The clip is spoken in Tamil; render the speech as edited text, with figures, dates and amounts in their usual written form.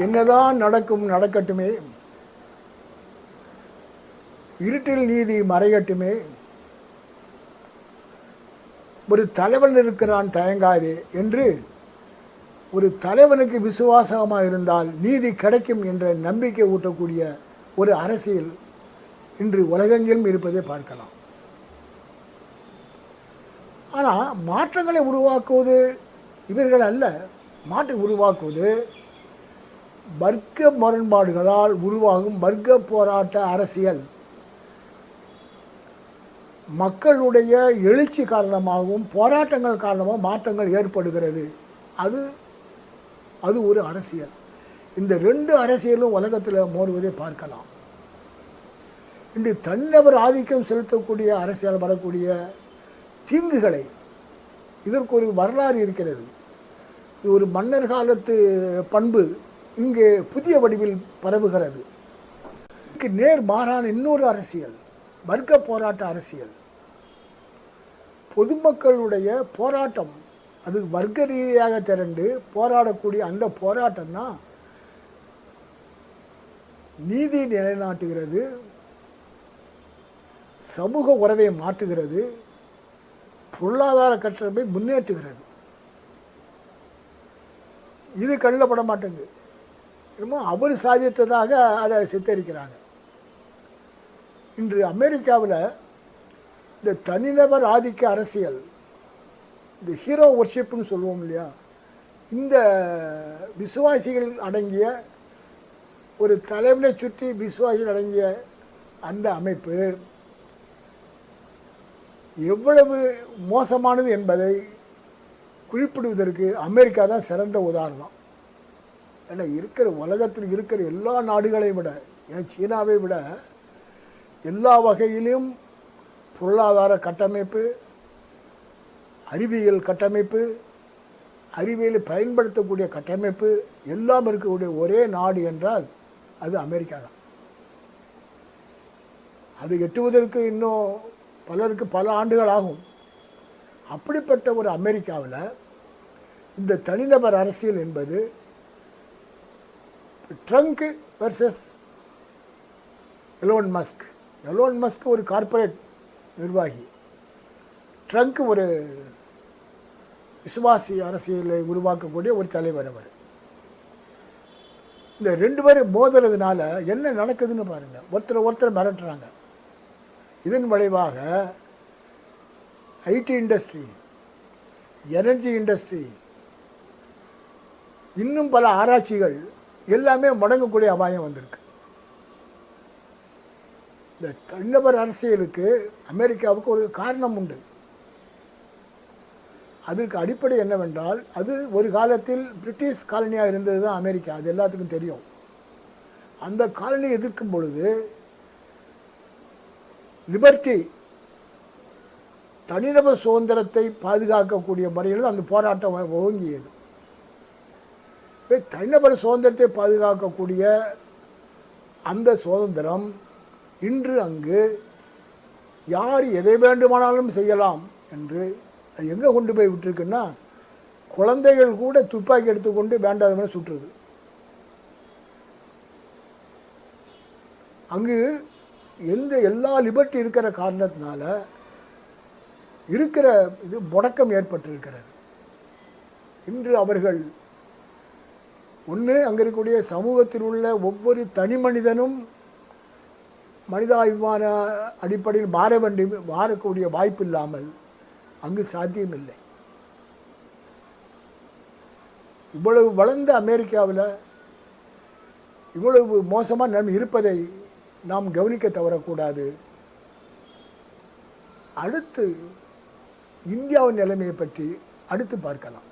என்னதான் நடக்கட்டுமே, இருட்டில் நீதி மறையட்டுமே, ஒரு தலைவன் இருக்கிறான் தயங்காதே என்று ஒரு தலைவனுக்கு விசுவாசமாக இருந்தால் நீதி கிடைக்கும் என்ற நம்பிக்கை ஊட்டக்கூடிய ஒரு அரசியல் இன்று உலகெங்கிலும் இருப்பதை பார்க்கலாம். ஆனால் மாற்றங்களை உருவாக்குவது இவர்கள் அல்ல. மாற்றம் உருவாக்குவது வர்க்க முரண்பாடுகளால் உருவாகும் வர்க்க போராட்ட அரசியல். மக்களுடைய எழுச்சி காரணமாகவும் போராட்டங்கள் காரணமாக மாற்றங்கள் ஏற்படுகிறது. அது ஒரு அரசியல். இந்த ரெண்டு அரசியலும் உலகத்தில் மோதுவதை பார்க்கலாம். இன்று தனிநபர் ஆதிக்கம் செலுத்தக்கூடிய அரசியல் வரக்கூடிய தீங்குகளை, இதற்கு ஒரு வரலாறு இருக்கிறது. இது ஒரு மன்னர் காலத்து பண்பு இங்கே புதிய வடிவில் பரவுகிறது. இதுக்கு நேர் மாறான இன்னொரு அரசியல் வர்க்க போராட்ட அரசியல். பொதுமக்களுடைய போராட்டம் அது வர்க்க ரீதியாக திரண்டு போராடக்கூடிய அந்த போராட்டம் தான் நீதி நிலைநாட்டுகிறது, சமூக உறவை மாற்றுகிறது, பொருளாதார கட்டமைப்பை முன்னேற்றுகிறது. இது கள்ளப்பட மாட்டேங்குது. என்னமோ அவர் சாதித்ததாக அதை சித்தரிக்கிறாங்க. இன்று அமெரிக்காவில் இந்த தனிநபர் ஆதிக்க அரசியல், இந்த ஹீரோ ஒர்ஷிப்னு சொல்லுவோம் இல்லையா, இந்த விசுவாசிகள் அடங்கிய ஒரு தலைவனை சுற்றி விசுவாசிகள் அடங்கிய அந்த அமைப்பு எவ்வளவு மோசமானது என்பதை குறிப்பிடுவதற்கு அமெரிக்கா தான் சிறந்த உதாரணம். ஏன்னா உலகத்தில் இருக்கிற எல்லா நாடுகளையும் விட, ஏன் சீனாவை விட எல்லா வகையிலும் பொருளாதார கட்டமைப்பு, அறிவியல் கட்டமைப்பு, அறிவியலை பயன்படுத்தக்கூடிய கட்டமைப்பு எல்லாம் இருக்கக்கூடிய ஒரே நாடு என்றால் அது அமெரிக்கா தான். அது எட்டுவதற்கு இன்னும் பலருக்கு பல ஆண்டுகள் ஆகும். அப்படிப்பட்ட ஒரு அமெரிக்காவில் இந்த தனிநபர் அரசியல் என்பது Trump versus Elon Musk. Elon Musk ஒரு கார்ப்பரேட் நிர்வாகி, ட்ரங்க் ஒரு விசுவாசி அரசியலை உருவாக்கக்கூடிய ஒரு தலைவர். அவர் இந்த ரெண்டு பேரும் மோதுறதுனால என்ன நடக்குதுன்னு பாருங்கள். ஒருத்தர் மிரட்டுறாங்க. இதன் விளைவாக ஐடி இண்டஸ்ட்ரி, எனர்ஜி இண்டஸ்ட்ரி, இன்னும் பல ஆராய்ச்சிகள் எல்லாமே முடங்கக்கூடிய அபாயம் வந்திருக்கு. இந்த தனிநபர் அரசியலுக்கு அமெரிக்காவுக்கு ஒரு காரணம் உண்டு. அதற்கு அடிப்படை என்னவென்றால், அது ஒரு காலத்தில் பிரிட்டிஷ் காலனியாக இருந்தது தான் அமெரிக்கா. அது எல்லாத்துக்கும் தெரியும். அந்த காலனியை எதிர்க்கும் பொழுது லிபர்ட்டி, தனிநபர் சுதந்திரத்தை பாதுகாக்கக்கூடிய முறையில் அந்த போராட்டம் ஓங்கியது. தனிநபர் சுதந்திரத்தை பாதுகாக்கக்கூடிய அந்த சுதந்திரம் இன்று அங்கு யார் எதை வேண்டுமானாலும் செய்யலாம் என்று அது எங்கே கொண்டு போய் விட்டுருக்குன்னா, குழந்தைகள் கூட துப்பாக்கி எடுத்துக்கொண்டு வேண்டாதவனை சுற்றுது. அங்கு எல்லா லிபர்ட்டி இருக்கிற காரணத்தினால இருக்கிற இது முடக்கம் ஏற்பட்டிருக்கிறது. இன்று அவர்கள் ஒன்று அங்கே இருக்கக்கூடிய சமூகத்தில் உள்ள ஒவ்வொரு தனி மனிதனும் மனிதாபிமான அடிப்படையில் மாறக்கூடிய வாய்ப்பு இல்லாமல் அங்கு சாத்தியமில்லை. இவ்வளவு வளர்ந்த அமெரிக்காவில் இவ்வளவு மோசமாக நம்ம இருப்பதை நாம் கவனிக்க தவறக்கூடாது. அடுத்து இந்தியாவின் நிலைமையை பற்றி அடுத்து பார்க்கலாம்.